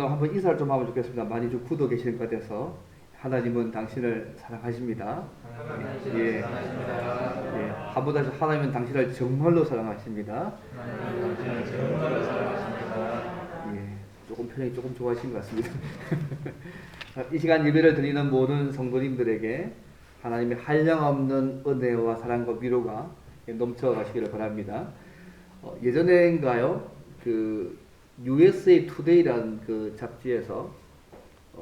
한번 인사를 좀 하면 좋겠습니다. 많이 좀 굳어 계시는 것 같아서. 하나님은 당신을 사랑하십니다. 예, 예, 한보다 하나님은 당신을 정말로 사랑하십니다. 예, 조금 표정이 조금 좋아하신 것 같습니다. 이 시간 예배를 드리는 모든 성도님들에게 하나님의 한량없는 은혜와 사랑과 위로가 넘쳐가시기를 바랍니다. 예전에인가요? 그 USA Today라는 그 잡지에서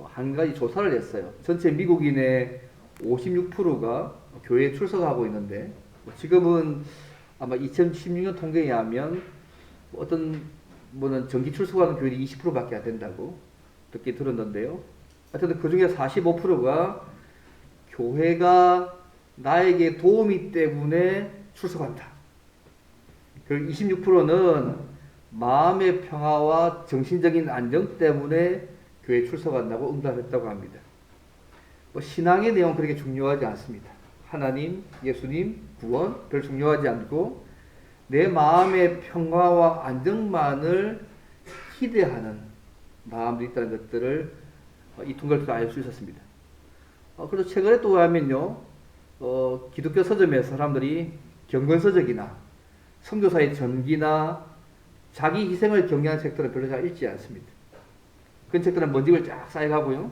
한 가지 조사를 했어요. 전체 미국인의 56%가 교회에 출석하고 있는데 지금은 아마 2016년 통계에 의하면 어떤 뭐는 정기 출석하는 교회는 20%밖에 안 된다고 듣기 들었는데요. 하여튼 그 중에 45%가 교회가 나에게 도움이 때문에 출석한다. 그리고 26%는 마음의 평화와 정신적인 안정 때문에 교회에 출석한다고 응답했다고 합니다. 신앙의 내용 그렇게 중요하지 않습니다. 하나님, 예수님, 구원 별 중요하지 않고 내 마음의 평화와 안정만을 기대하는 마음도 있다는 것들을 이 통계를 통해 알 수 있었습니다. 그래서 최근에 또 하면요, 기독교 서점에서 사람들이 경건서적이나 선교사의 전기나 자기 희생을 경계하는 책들은 별로 잘 읽지 않습니다. 그런 책들은 먼지를 쫙 쌓여가고요,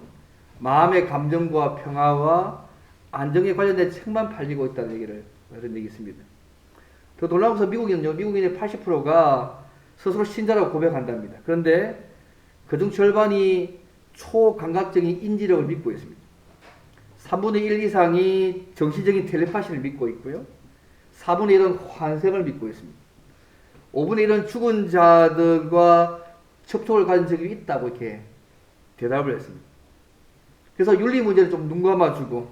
마음의 감정과 평화와 안정에 관련된 책만 팔리고 있다는 얘기를 그런 얘기 있습니다. 더 놀라운 것은 미국인의 80%가 스스로 신자라고 고백한답니다. 그런데 그중 절반이 초감각적인 인지력을 믿고 있습니다. 3분의 1 이상이 정신적인 텔레파시를 믿고 있고요, 4분의 1은 환생을 믿고 있습니다. 5분의 1은 죽은 자들과 접촉을 가진 적이 있다고 이렇게 대답을 했습니다. 그래서 윤리 문제를 좀 눈 감아주고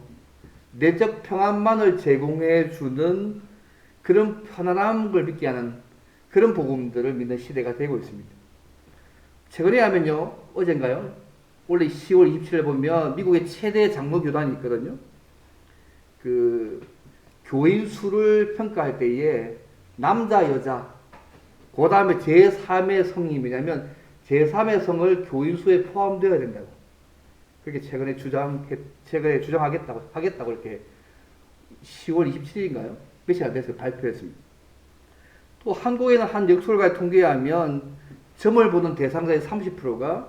내적 평안만을 제공해주는 그런 편안함을 믿게 하는 그런 복음들을 믿는 시대가 되고 있습니다. 최근에 하면요, 어젠가요? 원래 10월 27일 보면 미국의 최대 장로교단이 있거든요. 그 교인 수를 평가할 때에 남자, 여자, 그 다음에 제3의 성이 뭐냐면 제3의 성을 교인 수에 포함되어야 된다고. 그렇게 최근에 주장하겠다고 이렇게 10월 27일인가요? 며칠 안 돼서 발표했습니다. 또 한국에는 한 역술가의 통계에 하면 점을 보는 대상자의 30%가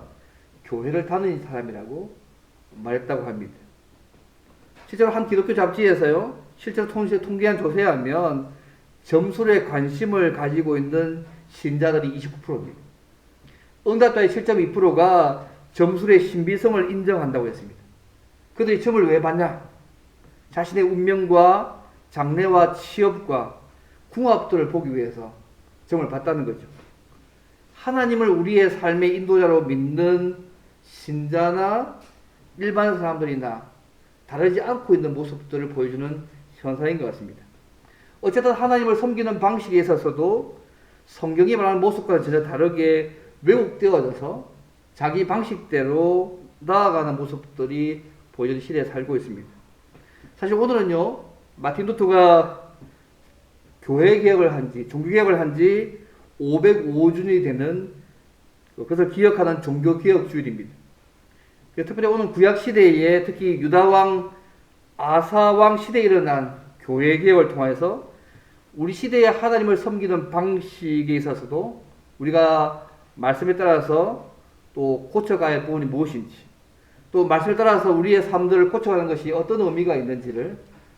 교회를 다니는 사람이라고 말했다고 합니다. 실제로 한 기독교 잡지에서요, 실제로 통계한 조사에 하면 점술에 관심을 가지고 있는 신자들이 29%입니다. 응답자의 7.2%가 점술의 신비성을 인정한다고 했습니다. 그들이 점을 왜 받냐? 자신의 운명과 장래와 취업과 궁합들을 보기 위해서 점을 받다는 거죠. 하나님을 우리의 삶의 인도자로 믿는 신자나 일반 사람들이나 다르지 않고 있는 모습들을 보여주는 현상인 것 같습니다. 어쨌든 하나님을 섬기는 방식에 있어서도 성경이 말하는 모습과는 전혀 다르게 왜곡되어져서 자기 방식대로 나아가는 모습들이 보여지는 시대에 살고 있습니다. 사실 오늘은요, 마틴 루터가 교회개혁을 한지, 종교개혁을 한지 505주년이 되는 그것을 기억하는 종교개혁주일입니다. 특별히 오늘 구약시대에 특히 유다왕 아사왕 시대에 일어난 교회개혁을 통해서 우리 시대의 하나님을 섬기는 방식에 있어서도 우리가 말씀에 따라서 또 고쳐가야 할 부분이 무엇인지, 또 말씀에 따라서 우리의 삶들을 고쳐가는 것이 어떤 의미가 있는지를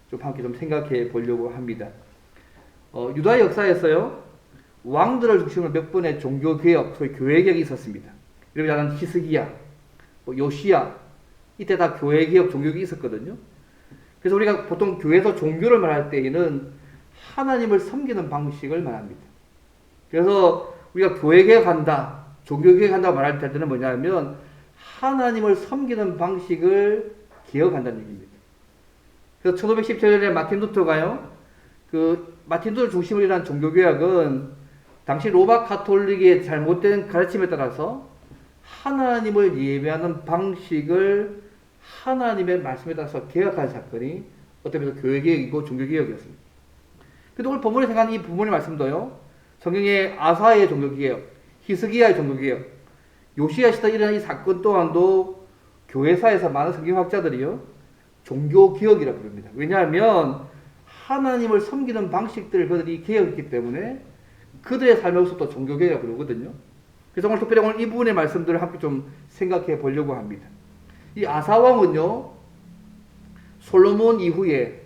좀 함께 좀 생각해 보려고 합니다. 유다 역사에서요, 왕들을 중심으로 몇 번의 종교개혁, 소위 교회개혁이 있었습니다. 이를 말하는 히스기야, 요시야, 이때 다 교회개혁, 종교개혁이 있었거든요. 그래서 우리가 보통 교회에서 종교를 말할 때에는 하나님을 섬기는 방식을 말합니다. 그래서 우리가 교회개혁한다, 종교개혁한다고 말할 때는 뭐냐면 하나님을 섬기는 방식을 개혁한다는 얘기입니다. 그래서 1517년에 마틴 루터가요, 마틴 루터 중심으로 일어난 종교개혁은 당시 로마 가톨릭의 잘못된 가르침에 따라서 하나님을 예배하는 방식을 하나님의 말씀에 따라서 개혁한 사건이 어떤 면에서 교회개혁이고 종교개혁이었습니다. 그런데 오늘 본문에 생각하는 이 부분의 말씀도요, 성경의 아사의 종교개혁, 히스기야의 종교개혁, 요시야 시대 일어난 이 사건 또한도 교회사에서 많은 성경학자들이요 종교개혁이라고 부릅니다. 왜냐하면 하나님을 섬기는 방식들을 그들이 개혁했기 때문에 그들의 삶에서 또 종교개혁이라고 부르거든요. 그래서 오늘 특별히 오늘 이 부분의 말씀들을 함께 좀 생각해 보려고 합니다. 이 아사왕은요 솔로몬 이후에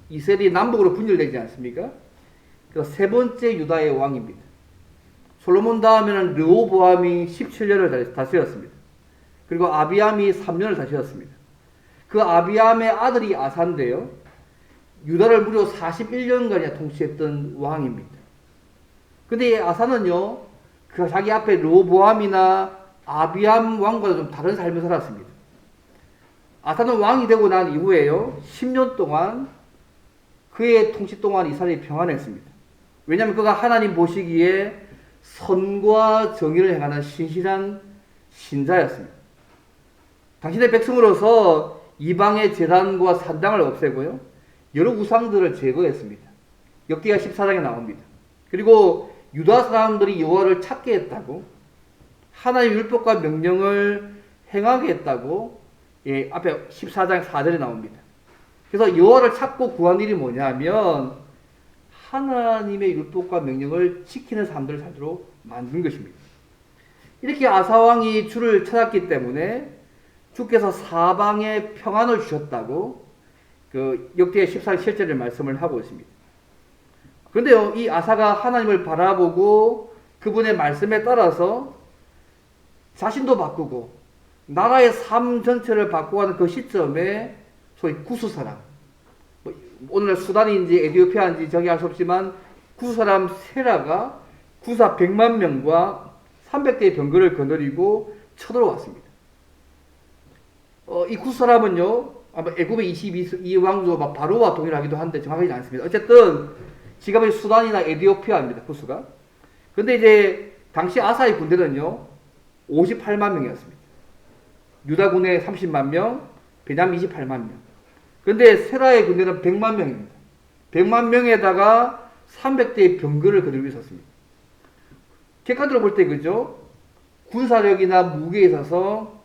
이스라엘이 남북으로 분열되지 않습니까? 그래서 세 번째 유다의 왕입니다. 솔로몬 다음에는 르호보암이 17년을 다스렸습니다. 그리고 아비암이 3년을 다스렸습니다. 그 아비암의 아들이 아사인데요. 유다를 무려 41년간이나 통치했던 왕입니다. 근데 이 아사는요, 그 자기 앞에 르호보암이나 아비암 왕보다 좀 다른 삶을 살았습니다. 아사는 왕이 되고 난 이후에요, 10년 동안 그의 통치 동안 이스라엘이 평안했습니다. 왜냐하면 그가 하나님 보시기에 선과 정의를 행하는 신실한 신자였습니다. 당신의 백성으로서 이방의 제단과 산당을 없애고요, 여러 우상들을 제거했습니다. 역대하 14장에 나옵니다. 그리고 유다 사람들이 여호와를 찾게 했다고, 하나님의 율법과 명령을 행하게 했다고 앞에 14장 4절에 나옵니다. 그래서 여호와를 찾고 구한 일이 뭐냐면 하나님의 율법과 명령을 지키는 사람들을 살도록 만든 것입니다. 이렇게 아사왕이 주를 찾았기 때문에 주께서 사방에 평안을 주셨다고 그 역대 14장 7절의 말씀을 하고 있습니다. 그런데요, 이 아사가 하나님을 바라보고 그분의 말씀에 따라서 자신도 바꾸고 나라의 삶 전체를 바꾸어가는 그 시점에 소위 구스사람, 오늘날 수단인지 에티오피아인지 저기 알 수 없지만 구스사람 세라가 구사 100만 명과 300대의 병거를 거느리고 쳐들어왔습니다. 이 구스사람은요 아마 애굽의 22왕조 바로와 동일하기도 한데 정확하지 않습니다. 어쨌든 지금의 수단이나 에티오피아입니다. 구스가. 근데 이제 당시 아사의 군대는요 58만 명이었습니다. 유다군의 30만 명, 베냐민 28만 명. 그런데 세라의 군대는 100만 명입니다. 100만 명에다가 300대의 병거를 거들고 있었습니다. 객관적으로 볼 때 그죠? 군사력이나 무기에 있어서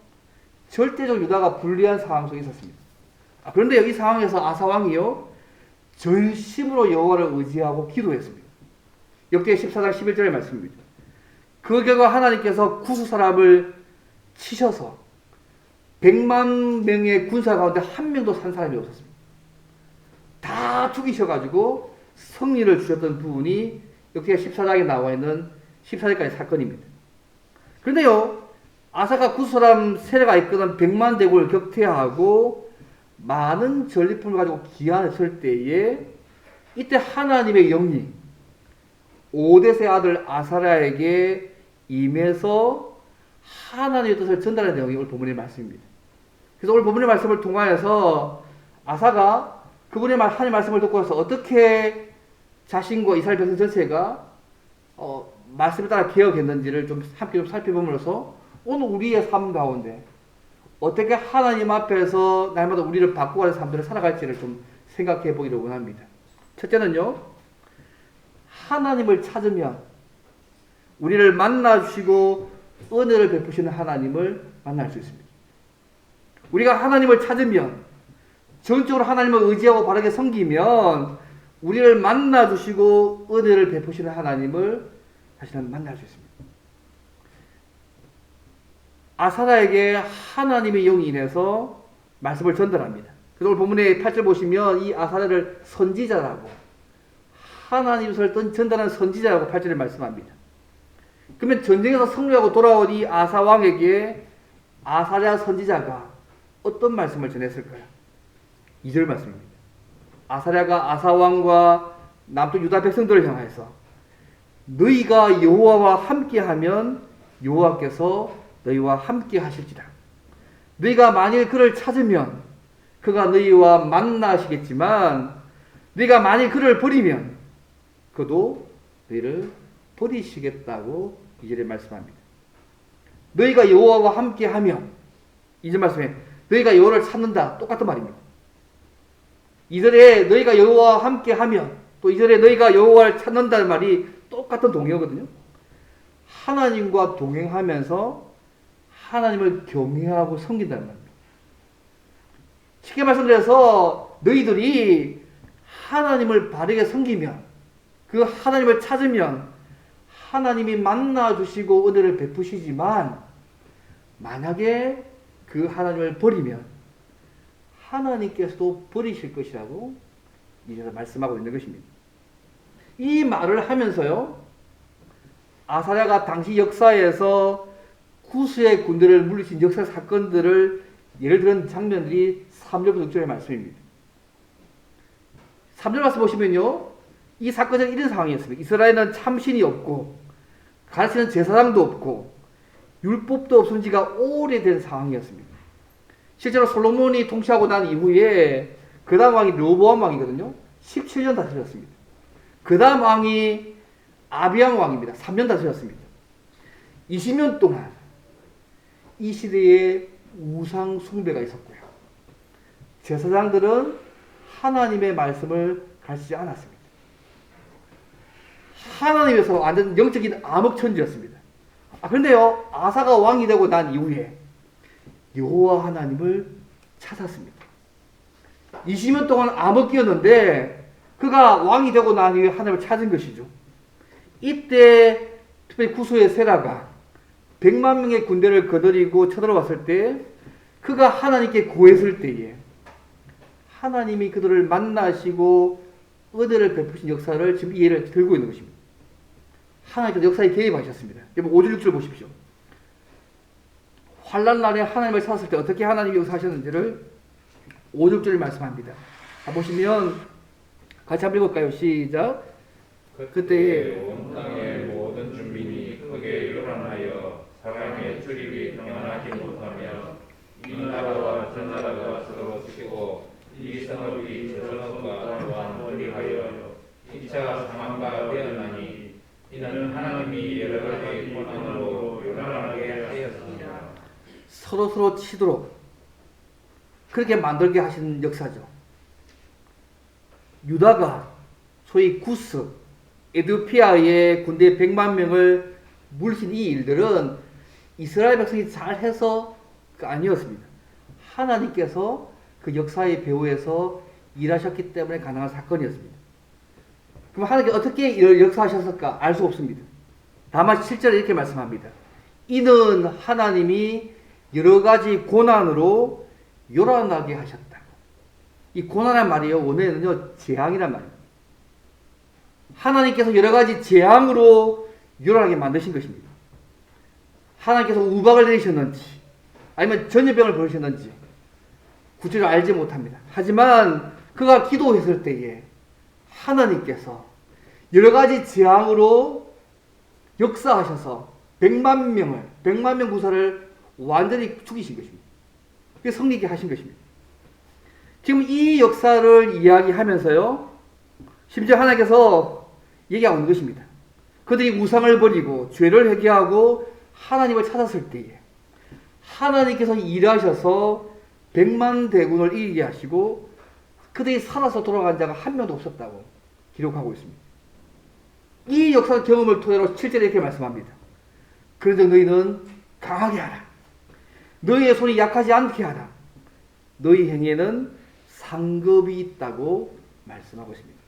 절대적 유다가 불리한 상황 속에 있었습니다. 그런데 여기 상황에서 아사왕이요 전심으로 여호와를 의지하고 기도했습니다. 역대 14장 11절의 말씀입니다. 그 결과 하나님께서 구스 사람을 치셔서 100만 명의 군사 가운데 한 명도 산 사람이 없었습니다. 다 죽이셔가지고 승리를 주셨던 부분이 역대 14장에 나와 있는 14절까지 사건입니다. 그런데요, 아사가 구스 사람 세례가 이끄는 100만 대군을 격퇴하고 많은 전리품을 가지고 기한했을 때에 이때 하나님의 영이 오뎃의 아들 아사랴에게 임해서 하나님의 뜻을 전달하는 내용이 오늘 본문의 말씀입니다. 그래서 오늘 본문의 말씀을 통하여서 아사가 그분의 하나님의 말씀을 듣고서 어떻게 자신과 이스라엘 백성 전체가 말씀에 따라 개혁했는지를 좀 함께 좀 살펴보면서 오늘 우리의 삶 가운데 어떻게 하나님 앞에서 날마다 우리를 바꾸어가는 삶들을 살아갈지를 좀 생각해 보기를 원합니다. 첫째는요, 하나님을 찾으면 우리를 만나주시고 은혜를 베푸시는 하나님을 만날 수 있습니다. 우리가 하나님을 찾으면, 전적으로 하나님을 의지하고 바르게 섬기면 우리를 만나주시고 은혜를 베푸시는 하나님을 다시는 만날 수 있습니다. 아사랴에게 하나님의 영이 인해서 말씀을 전달합니다. 그래서 오늘 본문의 8절 보시면 이 아사랴를 선지자라고, 하나님의 뜻을 전달하는 선지자라고 8절에 말씀합니다. 그러면 전쟁에서 승리하고 돌아온 이 아사 왕에게 아사랴 선지자가 어떤 말씀을 전했을까요? 2절 말씀입니다. 아사랴가 아사 왕과 남쪽 유다 백성들을 향해서 너희가 여호와와 함께하면 여호와께서 너희와 함께 하실지라. 너희가 만일 그를 찾으면 그가 너희와 만나시겠지만 너희가 만일 그를 버리면 그도 너희를 버리시겠다고 2절에 말씀합니다. 너희가 여호와와 함께하면, 2절 말씀에 너희가 여호와를 찾는다, 똑같은 말입니다. 2절에 너희가 여호와와 함께하면, 또 2절에 너희가 여호와를 찾는다는 말이 똑같은 동의어거든요. 하나님과 동행하면서 하나님을 경외하고 섬긴다는 말입니다. 쉽게 말씀드려서 너희들이 하나님을 바르게 섬기면, 그 하나님을 찾으면 하나님이 만나주시고 은혜를 베푸시지만, 만약에 그 하나님을 버리면 하나님께서도 버리실 것이라고 이제서 말씀하고 있는 것입니다. 이 말을 하면서요, 아사랴가 당시 역사에서 구스의 군대를 물리친 역사 사건들을 예를 들은 장면들이 3절부터 6절의 말씀입니다. 3절 말씀 보시면요, 이 사건은 이런 상황이었습니다. 이스라엘은 참신이 없고 가르치는 제사장도 없고 율법도 없은 지가 오래된 상황이었습니다. 실제로 솔로몬이 통치하고 난 이후에 그 다음 왕이 르호보암 왕이거든요. 17년 다스렸습니다. 그 다음 왕이 아비양 왕입니다. 3년 다스렸습니다. 20년 동안 이 시대에 우상 숭배가 있었고요. 제사장들은 하나님의 말씀을 가르치지 않았습니다. 하나님에서 완전 영적인 암흑천지였습니다. 그런데요, 아사가 왕이 되고 난 이후에 여호와 하나님을 찾았습니다. 20년 동안 암흑기였는데 그가 왕이 되고 난 이후에 하나님을 찾은 것이죠. 이때 특별히 구스의 세라가 100만 명의 군대를 거느리고 쳐들어왔을 때, 그가 하나님께 구했을 때에 하나님이 그들을 만나시고 은혜를 베푸신 역사를 지금 이 예를 들고 있는 것입니다. 하나님께서 역사에 개입하셨습니다. 여러분 5절 6절 보십시오. 환난 날에 하나님을 찾았을 때 어떻게 하나님이 역사하셨는지를 5절 6절을 말씀합니다. 보시면 같이 한번 읽을까요? 시작. 그때에 온 땅의 모든 주민이 크게 요란하여 사람의 출입이 평안하지 못하며 이 나라와 저 나라가 서로 치고 이 성읍이 저 성읍과 또한 멀리하여 2차 상한가 되었나니 이는 하나님이 여러 가지 고난으로 요란하게 하였습니다. 서로 치도록 그렇게 만들게 하신 역사죠. 유다가 소위 구스, 에드피아의 군대 100만 명을 물리친 이 일들은 이스라엘 백성이 잘해서 아니었습니다. 하나님께서 그 역사의 배후에서 일하셨기 때문에 가능한 사건이었습니다. 그럼 하나님께서 어떻게 이를 역사하셨을까 알 수 없습니다. 다만 실제로 이렇게 말씀합니다. 이는 하나님이 여러 가지 고난으로 요란하게 하셨다. 이 고난의 말이요, 원어에는요 재앙이란 말입니다. 하나님께서 여러 가지 재앙으로 요란하게 만드신 것입니다. 하나님께서 우박을 내리셨는지 아니면 전염병을 보내셨는지 구체적으로 알지 못합니다. 하지만 그가 기도했을 때에 하나님께서 여러 가지 재앙으로 역사하셔서 100만 명 구사를 완전히 죽이신 것입니다. 그게 성리게 하신 것입니다. 지금 이 역사를 이야기하면서요, 심지어 하나님께서 얘기하고 있는 것입니다. 그들이 우상을 버리고 죄를 회개하고 하나님을 찾았을 때에 하나님께서 일하셔서 100만 대군을 이기게 하시고 그들이 살아서 돌아간 자가 한 명도 없었다고 기록하고 있습니다. 이 역사 경험을 토대로 7절에 이렇게 말씀합니다. 그런데 너희는 강하게 하라. 너희의 손이 약하지 않게 하라. 너희 행위에는 상급이 있다고 말씀하고 있습니다.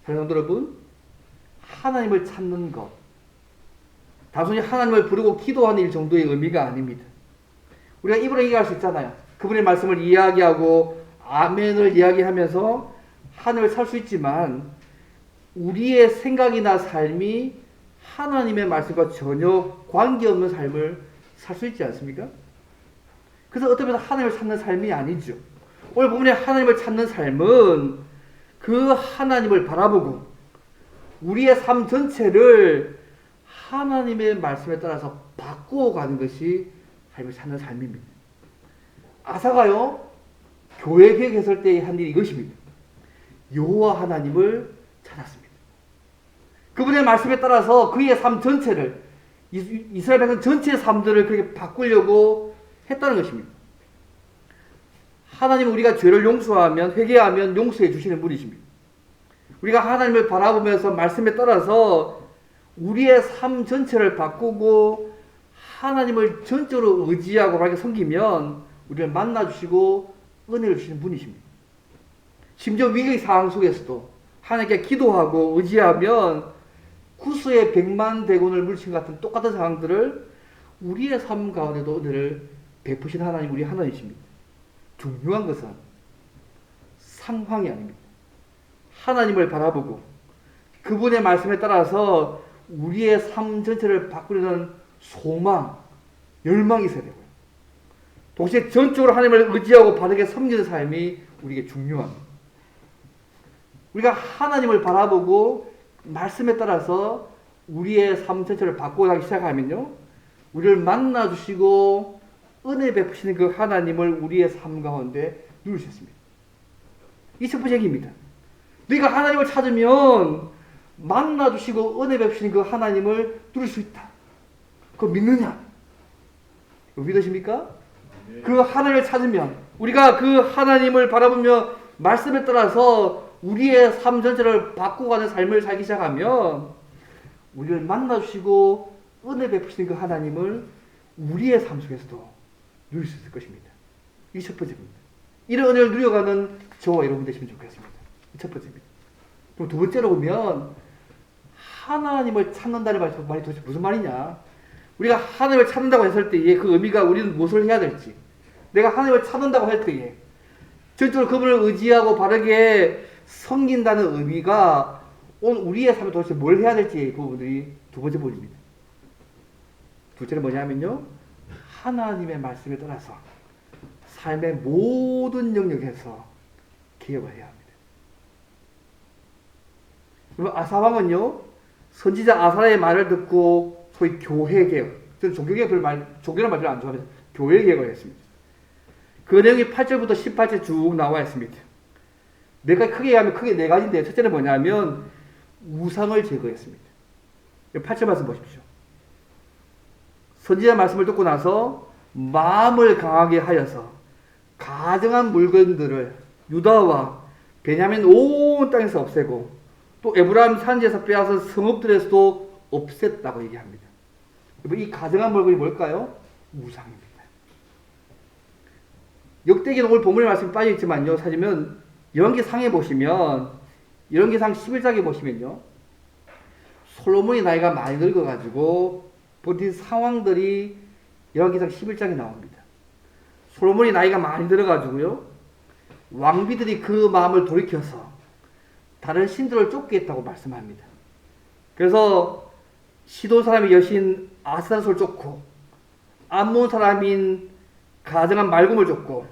사랑하는 여러분, 하나님을 찾는 것, 단순히 하나님을 부르고 기도하는 일 정도의 의미가 아닙니다. 우리가 입으로 얘기할 수 있잖아요. 그분의 말씀을 이야기하고 아멘을 이야기하면서 하나님을 살 수 있지만 우리의 생각이나 삶이 하나님의 말씀과 전혀 관계없는 삶을 살 수 있지 않습니까? 그래서 어떤 면에서 하나님을 찾는 삶이 아니죠. 오늘 부분에 하나님을 찾는 삶은 그 하나님을 바라보고 우리의 삶 전체를 하나님의 말씀에 따라서 바꾸어 가는 것이 하나님을 찾는 삶입니다. 아사가요, 교회 개혁했을 때 한 일이 이것입니다. 여호와 하나님을 찾았습니다. 그분의 말씀에 따라서 그의 삶 전체를, 이스라엘 백성 전체의 삶들을 그렇게 바꾸려고 했다는 것입니다. 하나님은 우리가 죄를 용서하면, 회개하면 용서해 주시는 분이십니다. 우리가 하나님을 바라보면서 말씀에 따라서 우리의 삶 전체를 바꾸고 하나님을 전적으로 의지하고 바르게 섬기면 우리를 만나주시고 은혜를 주시는 분이십니다. 심지어 위기 상황 속에서도 하나님께 기도하고 의지하면 구수의 100만 대군을 물리친 같은 똑같은 상황들을 우리의 삶 가운데도 은혜를 베푸신 하나님, 우리 하나님이십니다. 중요한 것은 상황이 아닙니다. 하나님을 바라보고 그분의 말씀에 따라서 우리의 삶 전체를 바꾸려는 소망, 열망이 있어야 되고요. 동시에 전적으로 하나님을 의지하고 바르게 섬기는 삶이 우리에게 중요합니다. 우리가 하나님을 바라보고 말씀에 따라서 우리의 삶 전체를 바꿔가기 시작하면요, 우리를 만나주시고 은혜 베푸시는 그 하나님을 우리의 삶 가운데 누릴 수 있습니다. 이 첫 번째 얘기입니다. 네가 하나님을 찾으면 만나주시고 은혜 베푸시는 그 하나님을 누릴 수 있다. 그거 믿느냐? 그거 믿으십니까? 그 하나님을 찾으면, 우리가 그 하나님을 바라보며 말씀에 따라서 우리의 삶 전체를 바꾸어가는 삶을 살기 시작하면 우리를 만나주시고 은혜 베푸시는 그 하나님을 우리의 삶 속에서도 누릴 수 있을 것입니다. 이 첫 번째입니다. 이런 은혜를 누려가는 저와 여러분 되시면 좋겠습니다. 이 첫 번째입니다. 그럼 두 번째로 보면 하나님을 찾는다는 말이 도대체 무슨 말이냐? 우리가 하나님을 찾는다고 했을 때에 그 의미가 우리는 무엇을 해야 될지, 내가 하나님을 찾는다고 할 때에 전적으로 그분을 의지하고 바르게 섬긴다는 의미가 오늘 우리의 삶에 도대체 뭘 해야 될지, 그 부분들이 두 번째 부분입니다. 둘째는 뭐냐면요, 하나님의 말씀에 따라서 삶의 모든 영역에서 개혁을 해야 합니다. 그리고 아사왕은요, 선지자 아사의 말을 듣고 소위 교회 개혁, 저는 종교개혁 종교라는 말 별로 안 좋아합니다. 교회 개혁을 했습니다. 그 내용이 8절부터 18절 쭉 나와 있습니다. 몇 가지 크게 하면 크게 네 가지인데요. 첫째는 뭐냐면 우상을 제거했습니다. 8절 말씀 보십시오. 선지자 말씀을 듣고 나서 마음을 강하게 하여서 가증한 물건들을 유다와 베냐민 온 땅에서 없애고 또 에브라임 산지에서 빼앗은 성읍들에서도 없앴다고 얘기합니다. 이 가증한 물건이 뭘까요? 우상입니다. 역대기는 오늘 본문의 말씀이 빠져있지만요, 찾으면 열왕기상에 보시면, 열왕기상 11장에 보시면요, 솔로몬이 나이가 많이 늙어가지고 버틴 상황들이 열왕기상 11장에 나옵니다. 솔로몬이 나이가 많이 들어가지고요, 왕비들이 그 마음을 돌이켜서 다른 신들을 쫓겠다고 말씀합니다. 그래서 시돈 사람의 여신 아스다롯을 쫓고 암몬 사람인 가증한 말굼을 쫓고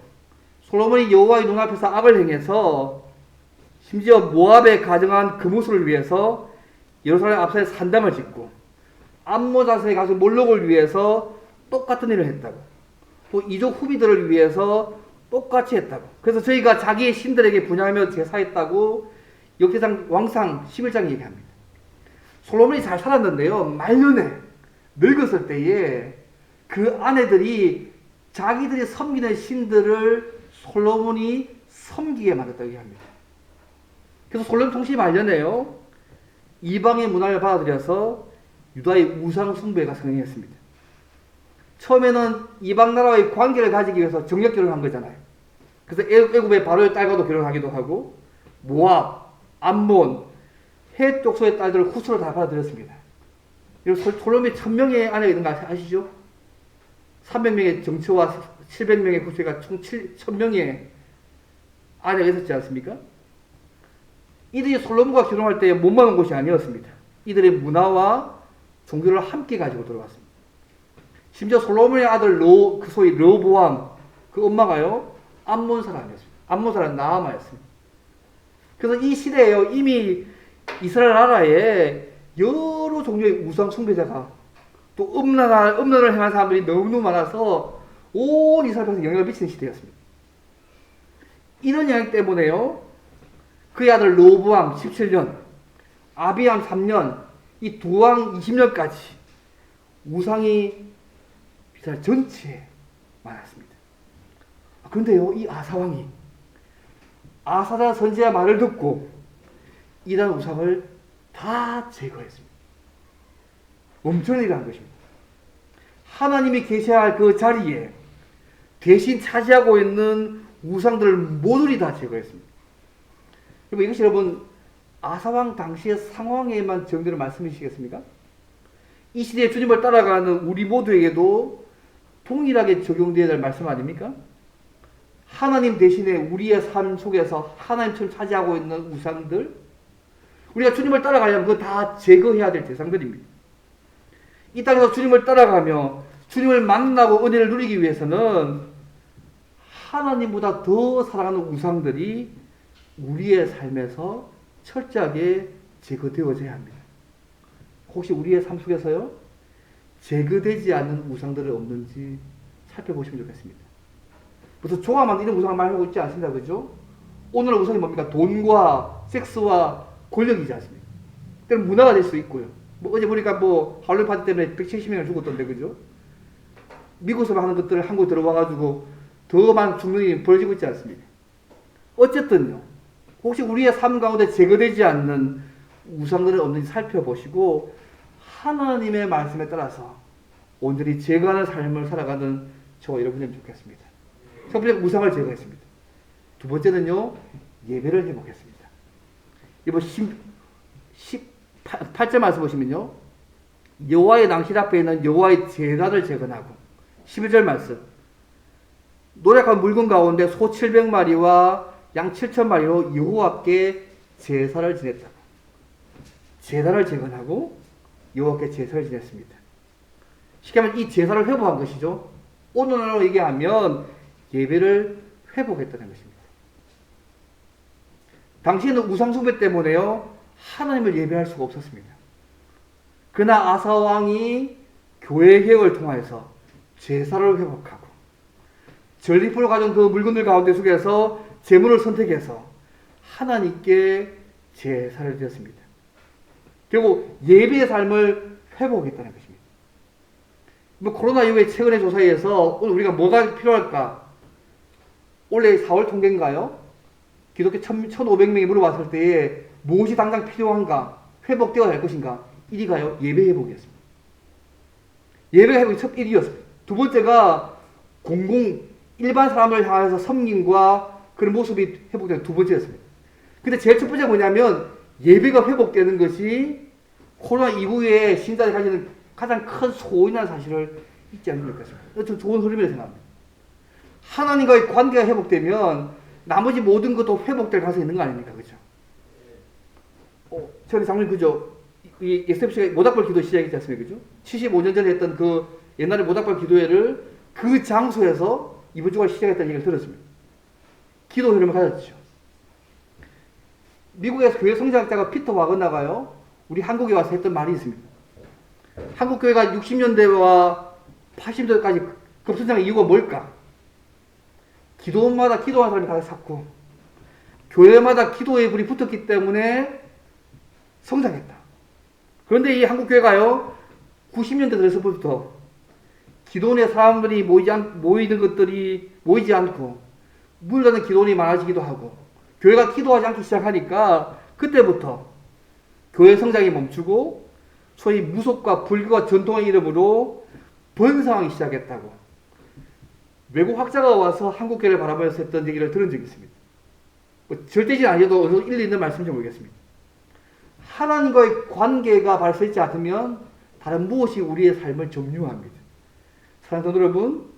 솔로몬이 여호와의 눈앞에서 악을 행해서 심지어 모압의 가증한 금우스를 위해서 예루살렘 앞산에 산담을 짓고 암몬 자손에 가서 몰록을 위해서 똑같은 일을 했다고, 또 이족 후비들을 위해서 똑같이 했다고, 그래서 저희가 자기의 신들에게 분양하며 제사했다고 역대상 왕상 11장에 얘기합니다. 솔로몬이 잘 살았는데요, 말년에 늙었을 때에 그 아내들이 자기들이 섬기는 신들을 솔로몬이 섬기게 만들었다고 얘기합니다. 그래서 솔로몬 통치 말년에요, 이방의 문화를 받아들여서 유다의 우상 숭배가 성행했습니다. 처음에는 이방 나라와의 관계를 가지기 위해서 정력 결혼한 거잖아요. 그래서 애굽의 바로의 딸과도 결혼하기도 하고 모압, 암몬, 헷 족속의 딸들을 후수로 다 받아들였습니다. 그리고 솔로몬이 1000명의 아내가 있는 거 아시죠? 300명의 정치와 700명의 후세가 총 1000명의 아내가 있었지 않습니까? 이들이 솔로몬과 결혼할 때 못마는 곳이 아니었습니다. 이들의 문화와 종교를 함께 가지고 들어왔습니다. 심지어 솔로몬의 아들 소위 르호보암, 그 엄마가요, 암몬 사람이었습니다. 암몬 사람 나아마였습니다. 그래서 이 시대에요, 이미 이스라엘 나라에 여러 종류의 우상 숭배자가 또 음란을 행한 사람들이 너무너무 많아서 온 이스라엘에 영향을 미치는 시대였습니다. 이런 영향 때문에요, 그의 아들 르호보암 17년, 아비암 3년, 이 두 왕 20년까지 우상이 이스라엘 전체에 많았습니다. 그런데요, 이 아사왕이 아사랴 선지자 말을 듣고 이러한 우상을 다 제거했습니다. 엄청난 일을 한 것입니다. 하나님이 계셔야 할 그 자리에 대신 차지하고 있는 우상들을 모조리 다 제거했습니다. 이것이 여러분 아사왕 당시의 상황에만 정되는 말씀이시겠습니까? 이 시대에 주님을 따라가는 우리 모두에게도 동일하게 적용되어야 될 말씀 아닙니까? 하나님 대신에 우리의 삶 속에서 하나님처럼 차지하고 있는 우상들, 우리가 주님을 따라가려면 그거 다 제거해야 될 대상들입니다. 이 땅에서 주님을 따라가며 주님을 만나고 은혜를 누리기 위해서는 하나님보다 더 사랑하는 우상들이 우리의 삶에서 철저하게 제거되어져야 합니다. 혹시 우리의 삶 속에서요, 제거되지 않는 우상들이 없는지 살펴보시면 좋겠습니다. 무슨 조화만 이런 우상을 말하고 있지 않습니다. 그죠? 오늘의 우상이 뭡니까? 돈과 섹스와 권력이지 않습니까? 때는 문화가 될 수 있고요. 어제 보니까 할로윈 파티 때문에 170명을 죽었던데, 그죠? 미국에서 하는 것들을 한국 들어와가지고 더 많은 죽는 일이 벌어지고 있지 않습니까? 어쨌든요, 혹시 우리의 삶 가운데 제거되지 않는 우상들이 없는지 살펴보시고 하나님의 말씀에 따라서 온전히 제거하는 삶을 살아가는 저와 여러분이면 좋겠습니다. 첫 번째, 우상을 제거했습니다. 두 번째는요, 예배를 회복했습니다. 이번 18절 말씀 보시면요, 여호와의 낭실 앞에 있는 여호와의 제단을 제거하고, 11절 말씀, 노력한 물건 가운데 소 700마리와 양 7,000마리로 여호와께 제사를 지냈다. 제단을 제거하고 여호와께 제사를 지냈습니다. 쉽게 말하면 이 제사를 회복한 것이죠. 오늘날로 얘기하면 예배를 회복했다는 것입니다. 당시에는 우상숭배 때문에요, 하나님을 예배할 수가 없었습니다. 그러나 아사 왕이 교회 개혁을 통해서 제사를 회복하고 전리품을 가진 그 물건들 가운데 속에서 제물을 선택해서 하나님께 제사를 드렸습니다. 결국 예배의 삶을 회복했다는 것입니다. 코로나 이후에 최근의 조사에 의해서 오늘 우리가 뭐가 필요할까? 올해 4월 통계인가요? 기독교 1,500명이 물어봤을 때에 무엇이 당장 필요한가? 회복되어야 할 것인가? 1위가요? 예배 회복이었습니다. 예배 회복이 첫 1위였습니다. 두 번째가 일반 사람을 향해서 섬김과 그런 모습이 회복되는 두 번째였습니다. 근데 제일 첫 번째가 뭐냐면 예배가 회복되는 것이 코로나 이후에 신자들이 가지는 가장 큰 소원이라는 사실을 잊지 않으면 좋겠습니다. 좀 좋은 흐름이라고 생각합니다. 하나님과의 관계가 회복되면 나머지 모든 것도 회복될 가능성이 있는 거 아닙니까? 그죠? 저희 장로님, 그죠? 이 SFC가 모닥불 기도 시작했지 않습니까? 그죠? 75년 전에 했던 그 옛날에 모닥불 기도회를 그 장소에서 이번 주가 시작했다는 얘기를 들었습니다. 기도 흐름을 가졌죠. 미국에서 교회 성장학자가 피터 와그나가요, 우리 한국에 와서 했던 말이 있습니다. 한국 교회가 60년대와 80년대까지 급성장의 이유가 뭘까? 기도마다 기도하는 사람이 가득 찼고 교회마다 기도의 불이 붙었기 때문에 성장했다. 그런데 이 한국 교회가요, 90년대 들어서부터 기도원에 사람들이 모이는 것들이 모이지 않고 물러나는 기도원이 많아지기도 하고 교회가 기도하지 않기 시작하니까 그때부터 교회 성장이 멈추고 소위 무속과 불교와 전통의 이름으로 번성하기 시작했다고 외국 학자가 와서 한국 교회를 바라보면서 했던 얘기를 들은 적이 있습니다. 절대지 아니어도 어느 정도 일리 있는 말씀인지 모르겠습니다. 하나님과의 관계가 발서 있지 않으면 다른 무엇이 우리의 삶을 점유합니다. 사랑하는 여러분,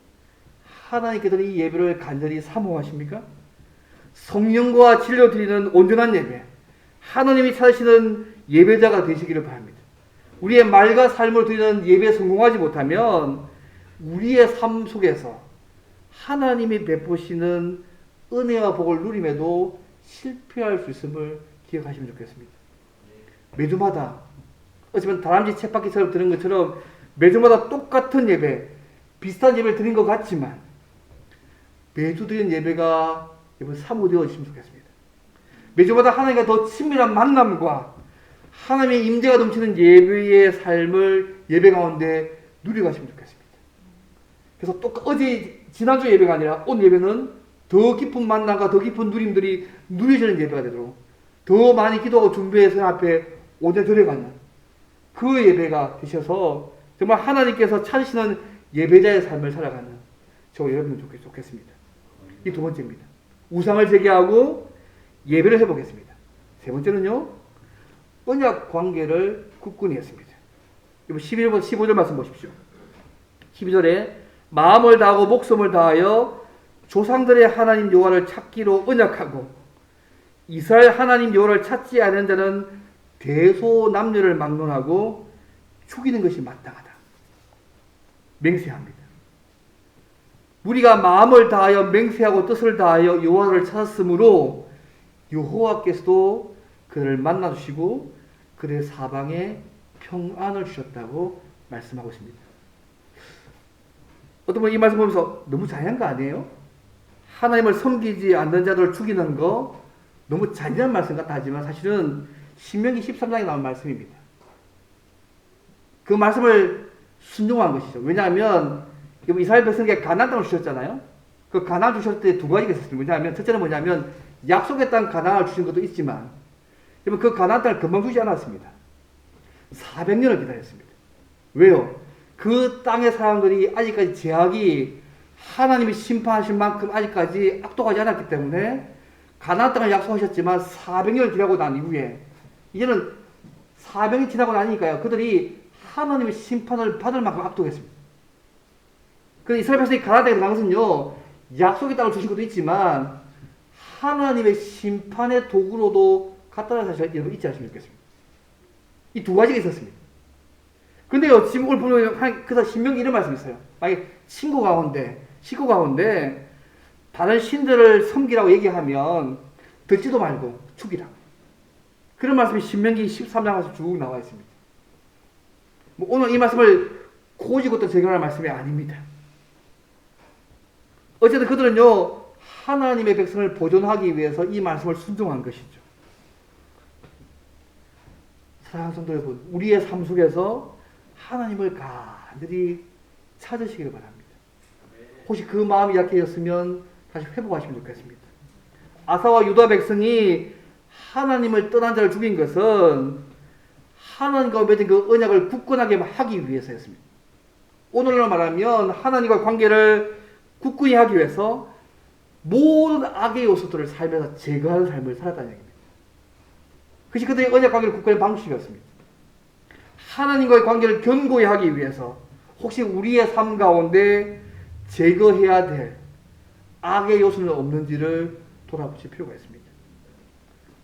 하나님께서는 이 예배를 간절히 사모하십니까? 성령과 진리로 드리는 온전한 예배, 하나님이 찾으시는 예배자가 되시기를 바랍니다. 우리의 말과 삶으로 드리는 예배에 성공하지 못하면 우리의 삶 속에서 하나님이 베푸시는 은혜와 복을 누림에도 실패할 수 있음을 기억하시면 좋겠습니다. 매주마다 어쩌면 다람쥐 쳇바퀴처럼 드는 것처럼 매주마다 똑같은 예배, 비슷한 예배를 드린 것 같지만 매주 드리는 예배가 여러분 사모되어지시면 좋겠습니다. 매주마다 하나님과 더 친밀한 만남과 하나님의 임재가 넘치는 예배의 삶을 예배 가운데 누려가시면 좋겠습니다. 그래서 지난주 예배가 아니라 오늘 예배는 더 깊은 만남과 더 깊은 누림들이 누려지는 예배가 되도록 더 많이 기도하고 준비해서 앞에 오늘 드려가는 그 예배가 되셔서 정말 하나님께서 찾으시는 예배자의 삶을 살아가는 저 여러분 좋겠습니다. 이 두 번째입니다. 우상을 제기하고 예배를 해보겠습니다. 세 번째는요, 언약 관계를 굳건히 했습니다. 11번 15절 말씀 보십시오. 12절에 마음을 다하고 목숨을 다하여 조상들의 하나님 여호와를 찾기로 언약하고 이스라엘 하나님 여호와를 찾지 않은 자는 대소남녀를 막론하고 죽이는 것이 마땅하다. 맹세합니다. 우리가 마음을 다하여 맹세하고 뜻을 다하여 여호와를 찾았으므로 여호와께서도 그를 만나주시고 그의 사방에 평안을 주셨다고 말씀하고 있습니다. 어떤 분이 이 말씀 보면서 너무 잔인한 거 아니에요? 하나님을 섬기지 않는 자들을 죽이는 거 너무 잔인한 말씀 같다 하지만 사실은 신명기 13장에 나온 말씀입니다. 그 말씀을 순종한 것이죠. 왜냐하면 이스라엘 백성에게 가나안 땅을 주셨잖아요. 그 가나안 주셨을 때 두 가지가 있었습니다. 왜냐하면 첫째는 뭐냐면 약속의 땅 가나안을 주신 것도 있지만 그 가나안 땅을 금방 주지 않았습니다. 400년을 기다렸습니다. 왜요? 그 땅의 사람들이 아직까지 제약이 하나님이 심판하신 만큼 아직까지 악독하지 않았기 때문에 가나안 땅을 약속하셨지만 400년을 지나고 난 이후에 이제는 400년이 지나고 나니까요. 그들이 하나님의 심판을 받을 만큼 악독했습니다. 그래서 이스라엘 백성이 가나안 땅에 들어간 것은요, 약속의 땅을 주신 것도 있지만 하나님의 심판의 도구로도 갖다라는 사실을 여러분 잊지 않으시면 좋겠습니다. 이 두 가지가 있었습니다. 근데요, 지금 오늘 보면 그래서 신명기 이런 말씀이 있어요. 만약에 식구 가운데 다른 신들을 섬기라고 얘기하면 듣지도 말고 죽이라. 그런 말씀이 신명기 13장에서 쭉 나와 있습니다. 오늘 이 말씀을 고지고또 적용할 말씀이 아닙니다. 어쨌든 그들은요, 하나님의 백성을 보존하기 위해서 이 말씀을 순종한 것이죠. 사랑하는 성도 여러분, 우리의 삶 속에서 하나님을 간절히 찾으시기를 바랍니다. 혹시 그 마음이 약해졌으면 다시 회복하시면 좋겠습니다. 아사와 유다 백성이 하나님을 떠난 자를 죽인 것은 하나님과 맺은 그 언약을 굳건하게 하기 위해서였습니다. 오늘날 말하면 하나님과 관계를 굳건히 하기 위해서 모든 악의 요소들을 삶에서 제거하는 삶을 살았다는 얘기입니다. 그것이 그들의 언약 관계를 굳건히 방식이었습니다. 하나님과의 관계를 견고히 하기 위해서 혹시 우리의 삶 가운데 제거해야 될 악의 요소는 없는지를 돌아보실 필요가 있습니다.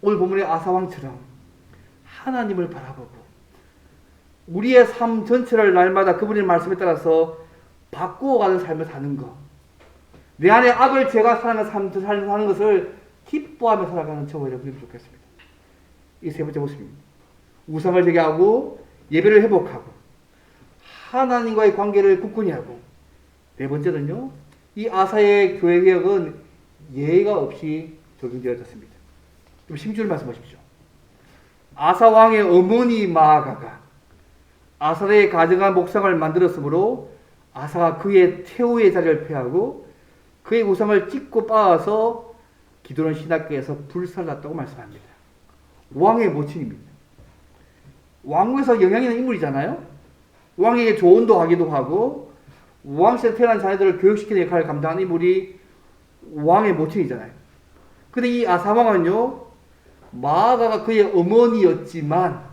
오늘 본문의 아사왕처럼 하나님을 바라보고 우리의 삶 전체를 날마다 그분의 말씀에 따라서 바꾸어가는 삶을 사는 것, 내 안에 악을 제가 사는 것을 기뻐하며 살아가는 저와 여러분이 좋겠습니다. 이 세 번째 모습입니다. 우상을 제기하고 예배를 회복하고 하나님과의 관계를 굳건히 하고, 네 번째는요, 이 아사의 교회 개혁은 예의가 없이 적용되어졌습니다. 좀 16절 말씀하십시오. 아사 왕의 어머니 마아가가 아사의 가정한 목상을 만들었으므로 아사가 그의 태우의 자리를 폐하고 그의 우상을 찢고 빻아서 기드론 신학교에서 불살랐다고 말씀합니다. 왕의 모친입니다. 왕국에서 영향 있는 인물이잖아요. 왕에게 조언도 하기도 하고 왕실에 태어난 자녀들을 교육시키는 역할을 감당하는 인물이 왕의 모친이잖아요. 근데 이 아사왕은요, 마아가가 그의 어머니였지만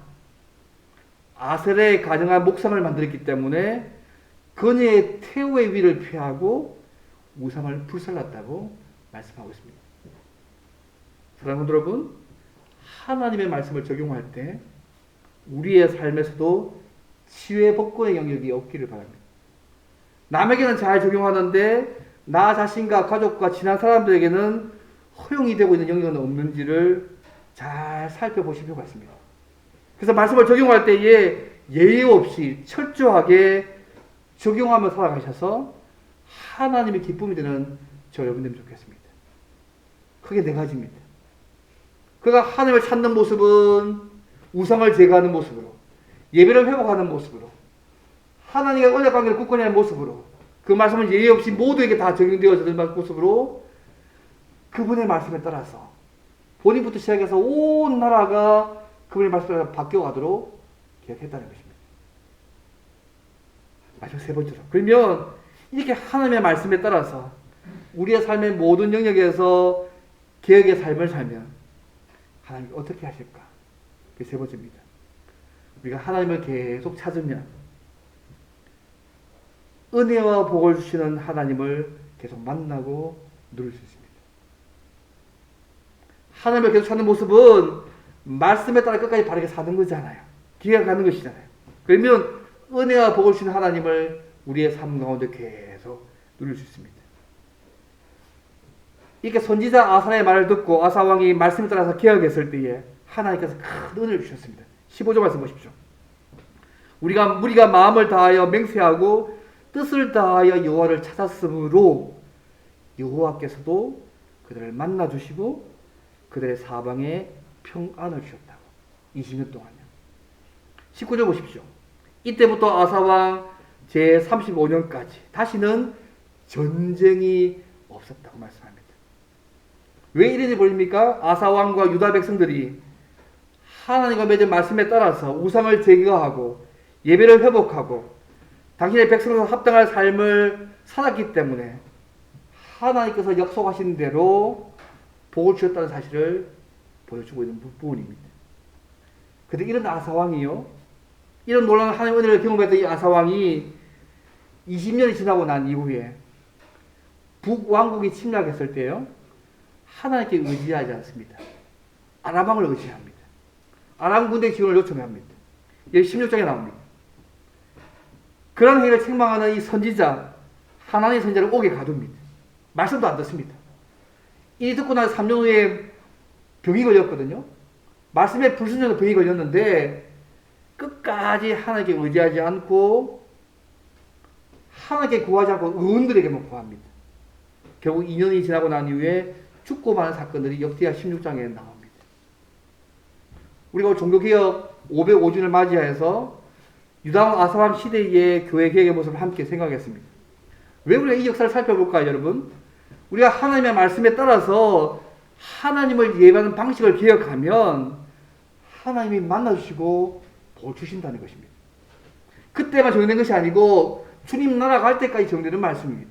아셀의 가정한 목상을 만들었기 때문에 그녀의 태우의 위를 피하고 우상을 불살랐다고 말씀하고 있습니다. 사랑하는 여러분, 하나님의 말씀을 적용할 때 우리의 삶에서도 치유의 복권의 영역이 없기를 바랍니다. 남에게는 잘 적용하는데 나 자신과 가족과 친한 사람들에게는 허용이 되고 있는 영역은 없는지를 잘 살펴보실 필요가 있습니다. 그래서 말씀을 적용할 때에 예의 없이 철저하게 적용하며 살아가셔서 하나님의 기쁨이 되는 저 여러분들이 좋겠습니다. 그게 네 가지입니다. 그가 하나님을 찾는 모습은 우상을 제거하는 모습으로, 예배를 회복하는 모습으로, 하나님과 언약 관계를 굳건히 하는 모습으로, 그 말씀은 예의 없이 모두에게 다 적용되어지는 모습으로 그분의 말씀에 따라서 본인부터 시작해서 온 나라가 그분의 말씀에 따라 바뀌어가도록 기억했다는 것입니다. 마지막 세 번째로. 그러면 이렇게 하나님의 말씀에 따라서 우리의 삶의 모든 영역에서 개혁의 삶을 살면 하나님이 어떻게 하실까? 그게 세 번째입니다. 우리가 하나님을 계속 찾으면 은혜와 복을 주시는 하나님을 계속 만나고 누릴 수 있습니다. 하나님을 계속 찾는 모습은 말씀에 따라 끝까지 바르게 사는 거잖아요. 기억하는 것이잖아요. 그러면 은혜와 복을 주시는 하나님을 우리의 삶 가운데 계속 누릴 수 있습니다. 이렇게 선지자 아사의 말을 듣고 아사 왕이 말씀에 따라서 기억했을 때에 하나님께서 큰 은혜를 주셨습니다. 15절 말씀 보십시오. 우리가 마음을 다하여 맹세하고 뜻을 다하여 여호와를 찾았으므로 여호와께서도 그들을 만나 주시고 그들의 사방에 평안을 주셨다고. 20년 동안요. 19절 보십시오. 이때부터 아사왕 제35년까지 다시는 전쟁이 없었다고 말씀합니다. 왜 이런 일이 벌립니까? 아사왕과 유다 백성들이 하나님과 맺은 말씀에 따라서 우상을 제거하고 예배를 회복하고 당신의 백성으로서 합당할 삶을 살았기 때문에 하나님께서 약속하신 대로 복을 주셨다는 사실을 보여주고 있는 부분입니다. 그런데 이런 아사왕이요, 이런 놀라운 하나님의 은혜를 경험했던 이 아사왕이 20년이 지나고 난 이후에 북왕국이 침략했을 때요, 하나님께 의지하지 않습니다. 아람왕을 의지합니다. 아람 군대 지원을 요청합니다. 여기 16장에 나옵니다. 그런 행위를 책망하는 이 선지자, 하나님의 선지자를 옥에 가둡니다. 말씀도 안 듣습니다. 이 듣고 나서 3년 후에 병이 걸렸거든요. 말씀에 불순종의 병이 걸렸는데 끝까지 하나님께 의지하지 않고 하나님께 구하지 않고 의원들에게만 구합니다. 결국 2년이 지나고 난 이후에 죽고 마는 사건들이 역대하 16장에 나옵니다. 우리가 종교개혁 505주년을 맞이해서 유다왕 아사왕 시대의 교회 개혁의 모습을 함께 생각했습니다. 왜 우리가 이 역사를 살펴볼까요, 여러분? 우리가 하나님의 말씀에 따라서 하나님을 예배하는 방식을 개혁하면 하나님이 만나주시고 복 주신다는 것입니다. 그때만 정된 것이 아니고 주님 나라 갈 때까지 정되는 말씀입니다.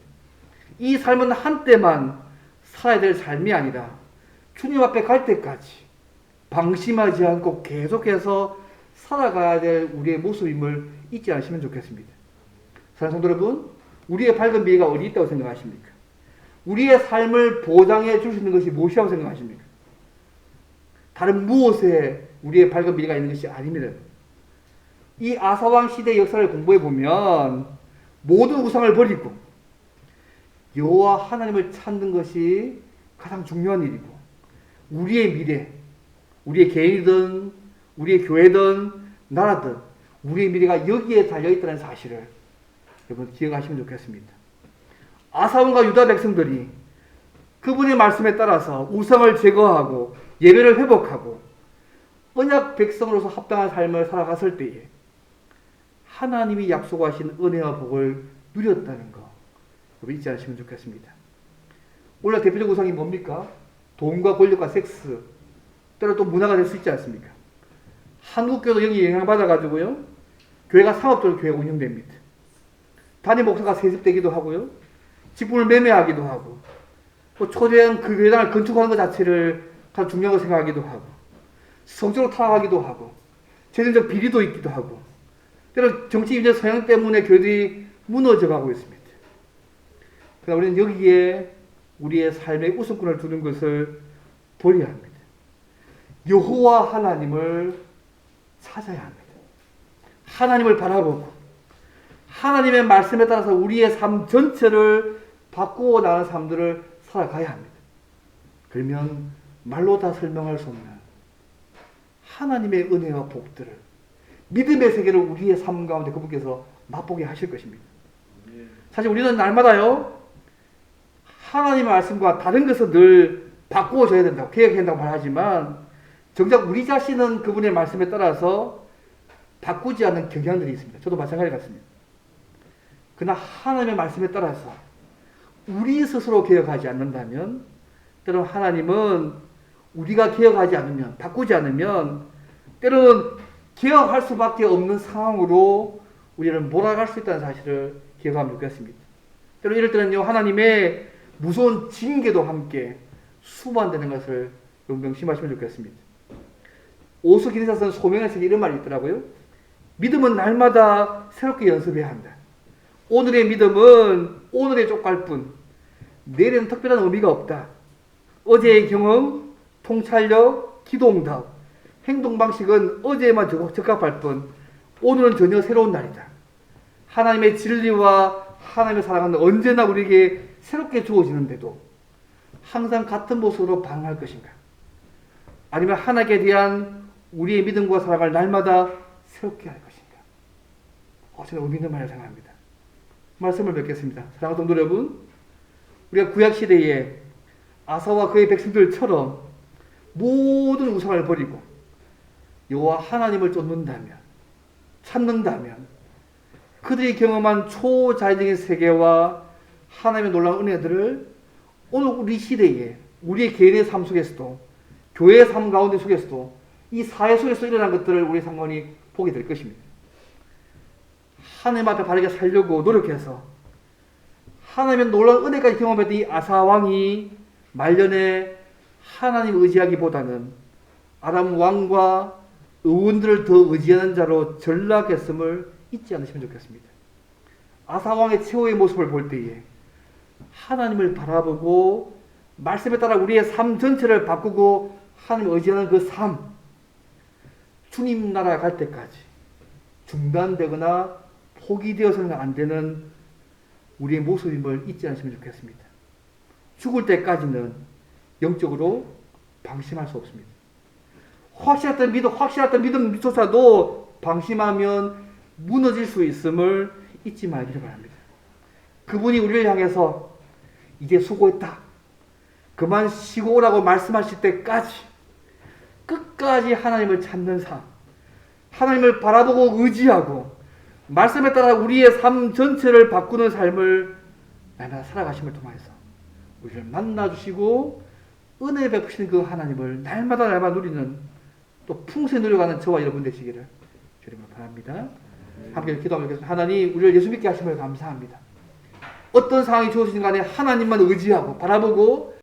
이 삶은 한때만 살아야 될 삶이 아니라 주님 앞에 갈 때까지 방심하지 않고 계속해서 살아가야 될 우리의 모습임을 잊지 않으시면 좋겠습니다. 사랑하는 성도 여러분, 우리의 밝은 미래가 어디 있다고 생각하십니까? 우리의 삶을 보장해 줄 수 있는 것이 무엇이라고 생각하십니까? 다른 무엇에 우리의 밝은 미래가 있는 것이 아닙니다. 이 아사왕 시대의 역사를 공부해 보면 모든 우상을 버리고 여호와 하나님을 찾는 것이 가장 중요한 일이고 우리의 미래, 우리의 개인이든 우리의 교회든 나라든 우리의 미래가 여기에 달려있다는 사실을 여러분 기억하시면 좋겠습니다. 아사왕과 유다 백성들이 그분의 말씀에 따라서 우상을 제거하고 예배를 회복하고 언약 백성으로서 합당한 삶을 살아갔을 때에 하나님이 약속하신 은혜와 복을 누렸다는 거 여러분 잊지 않으시면 좋겠습니다. 오늘 대표적 우상이 뭡니까? 돈과 권력과 섹스, 때로 또 문화가 될 수 있지 않습니까? 한국 교회도 여기 영향받아가지고요, 교회가 상업적으로 교회가 운영됩니다. 담임 목사가 세습되기도 하고요, 직분을 매매하기도 하고, 또 초대형 그 교회당을 건축하는 것 자체를 가장 중요하다고 생각하기도 하고, 성적으로 타락하기도 하고, 재정적 비리도 있기도 하고, 때로 정치인의 성향 때문에 교회들이 무너져가고 있습니다. 그러나 우리는 여기에 우리의 삶의 우선권을 두는 것을 버려야 합니다. 여호와 하나님을 찾아야 합니다. 하나님을 바라보고 하나님의 말씀에 따라서 우리의 삶 전체를 바꾸어 나가는 삶들을 살아가야 합니다. 그러면 말로 다 설명할 수 없는 하나님의 은혜와 복들을, 믿음의 세계를 우리의 삶 가운데 그분께서 맛보게 하실 것입니다. 사실 우리는 날마다요, 하나님의 말씀과 다른 것을 늘 바꾸어줘야 된다고, 개혁해야 된다고 말하지만 정작 우리 자신은 그분의 말씀에 따라서 바꾸지 않는 경향들이 있습니다. 저도 마찬가지 같습니다. 그러나 하나님의 말씀에 따라서 우리 스스로 개혁하지 않는다면 때로는 하나님은 우리가 개혁하지 않으면, 바꾸지 않으면 때로는 개혁할 수밖에 없는 상황으로 우리를 몰아갈 수 있다는 사실을 기억하면 좋겠습니다. 때로 이럴 때는요, 하나님의 무서운 징계도 함께 수반되는 것을 명심하시면 좋겠습니다. 오수 기능사서는 소명에서 이런 말이 있더라고요. 믿음은 날마다 새롭게 연습해야 한다. 오늘의 믿음은 오늘의 쪽갈 뿐, 내일은 특별한 의미가 없다. 어제의 경험, 통찰력, 기도응답, 행동 방식은 어제에만 적합할 뿐, 오늘은 전혀 새로운 날이다. 하나님의 진리와 하나님의 사랑은 언제나 우리에게 새롭게 주어지는데도 항상 같은 모습으로 반응할 것인가? 아니면 하나님에 대한 우리의 믿음과 사랑을 날마다 새롭게 할 것인가? 저는 의미 있는 말을 생각합니다. 말씀을 맺겠습니다. 사랑하는 성도 여러분, 우리가 구약시대에 아사와 그의 백성들처럼 모든 우상을 버리고 여호와 하나님을 쫓는다면, 찾는다면 그들이 경험한 초자연적인 세계와 하나님의 놀라운 은혜들을 오늘 우리 시대에 우리의 개인의 삶 속에서도, 교회의 삶 가운데 속에서도, 이 사회 속에서 일어난 것들을 우리 상관이 보게 될 것입니다. 하나님 앞에 바르게 살려고 노력해서 하나님의 놀라운 은혜까지 경험했던 이 아사 왕이 말년에 하나님 의지하기보다는 아람 왕과 의원들을 더 의지하는 자로 전락했음을 잊지 않으시면 좋겠습니다. 아사 왕의 최후의 모습을 볼 때에 하나님을 바라보고 말씀에 따라 우리의 삶 전체를 바꾸고 하나님을 의지하는 그 삶, 주님 나라 갈 때까지 중단되거나 포기되어서는 안 되는 우리의 모습임을 잊지 않으시면 좋겠습니다. 죽을 때까지는 영적으로 방심할 수 없습니다. 확실했던 믿음조차도 방심하면 무너질 수 있음을 잊지 말기를 바랍니다. 그분이 우리를 향해서 이제 수고했다, 그만 쉬고 오라고 말씀하실 때까지 끝까지 하나님을 찾는 삶, 하나님을 바라보고 의지하고 말씀에 따라 우리의 삶 전체를 바꾸는 삶을 날마다 살아가심을 통해서 우리를 만나주시고 은혜 베푸시는 그 하나님을 날마다 누리는, 또 풍성히 누려가는 저와 여러분 되시기를 주님으로 바랍니다. 함께 기도하며 겠습니다. 하나님, 우리를 예수 믿게 하심을 감사합니다. 어떤 상황이 주어지든 간에 하나님만 의지하고 바라보고